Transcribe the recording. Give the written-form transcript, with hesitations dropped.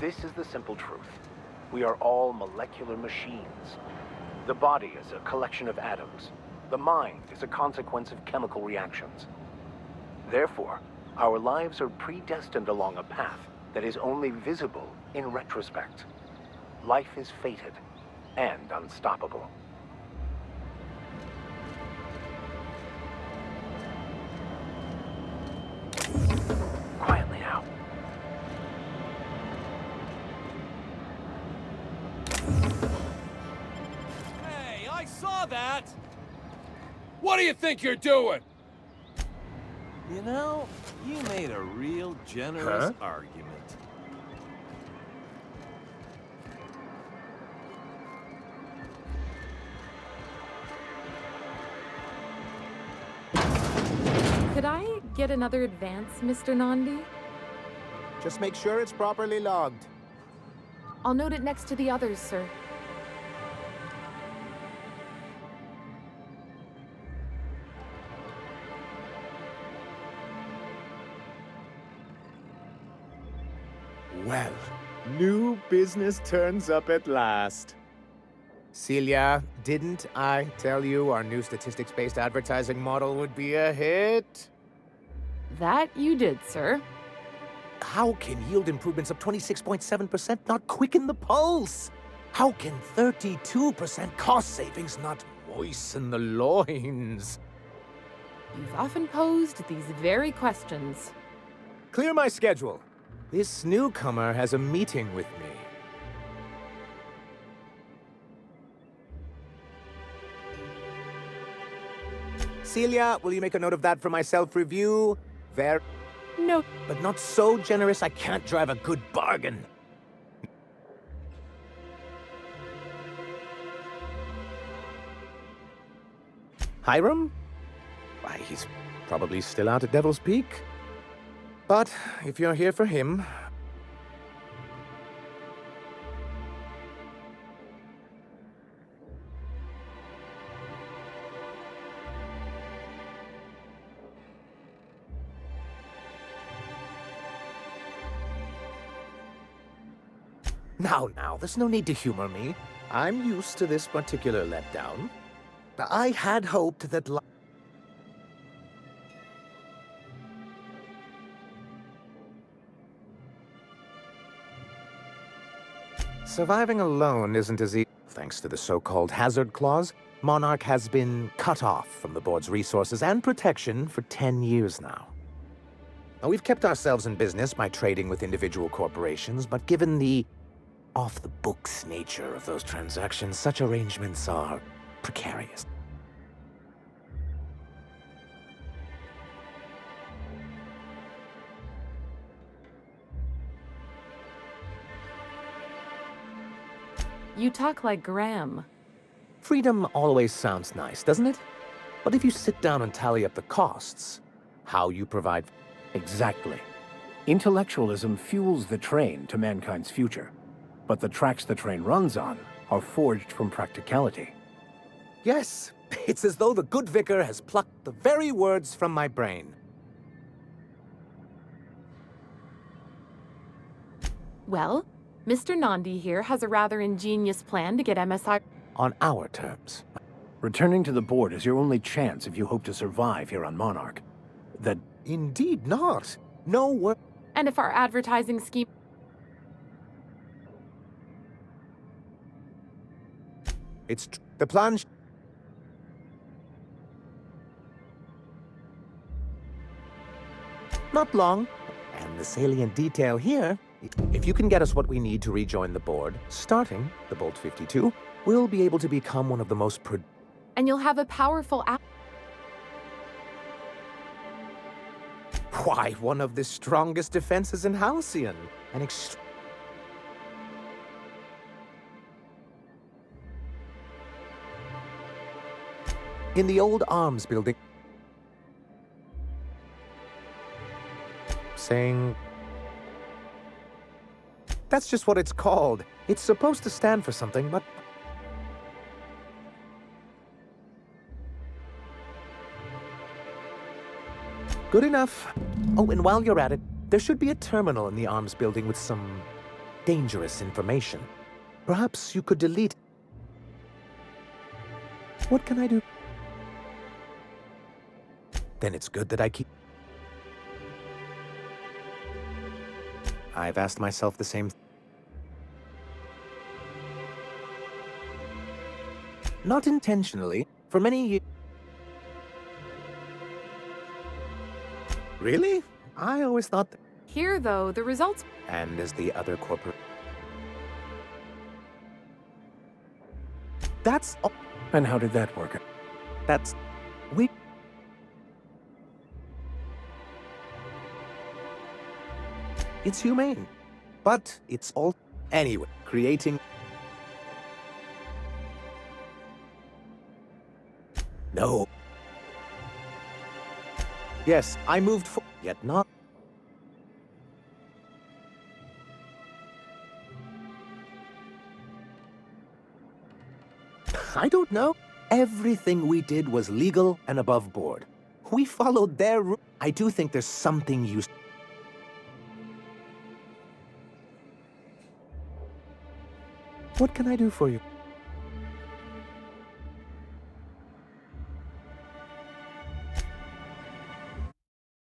This is the simple truth. We are all molecular machines. The body is a collection of atoms. The mind is a consequence of chemical reactions. Therefore, our lives are predestined along a path that is only visible in retrospect. Life is fated and unstoppable. Quietly now. Hey, I saw that! What do you think you're doing? You know, you made a real generous argument. Could I get another advance, Mr. Nandi? Just make sure it's properly logged. I'll note it next to the others, sir. Well, new business turns up at last. Celia, didn't I tell you our new statistics-based advertising model would be a hit? That you did, sir. How can yield improvements of 26.7% not quicken the pulse? How can 32% cost savings not moisten the loins? You've often posed these very questions. Clear my schedule. This newcomer has a meeting with me. Celia, will you make a note of that for my self-review? No. But not so generous I can't drive a good bargain. Hiram? Why, he's probably still out at Devil's Peak. But if you're here for him... Now, there's no need to humor me. I'm used to this particular letdown. I had hoped that... Surviving alone isn't as easy. Thanks to the so-called hazard clause, Monarch has been cut off from the board's resources and protection for 10 years now. Now, we've kept ourselves in business by trading with individual corporations, but given the off-the-books nature of those transactions, such arrangements are precarious. You talk like Graham. Freedom always sounds nice, doesn't it? But if you sit down and tally up the costs, how you provide... Exactly. Intellectualism fuels the train to mankind's future, but the tracks the train runs on are forged from practicality. Yes, it's as though the good vicar has plucked the very words from my brain. Well, Mr. Nandi here has a rather ingenious plan to get MSI... On our terms. Returning to the board is your only chance if you hope to survive here on Monarch. That... Indeed not. No word... And if our advertising scheme... It's the plan... Not long. And the salient detail here, if you can get us what we need to rejoin the board, starting the Bolt 52, we'll be able to become one of the most And you'll have a powerful Why, one of the strongest defenses in Halcyon. An In the old arms building... Saying... That's just what it's called. It's supposed to stand for something, but... Good enough. Oh, and while you're at it, there should be a terminal in the arms building with some dangerous information. Perhaps you could delete. What can I do? Then it's good that I keep. I've asked myself the same. Not intentionally, for many years. Really? I always thought that. Here, though, the results. And as the other corporate. That's all. And how did that work? That's. We. It's humane. But it's all. Anyway, creating. No. Yes, I moved for. Yet not. I don't know. Everything we did was legal and above board. We followed their rules. I do think there's something you. What can I do for you?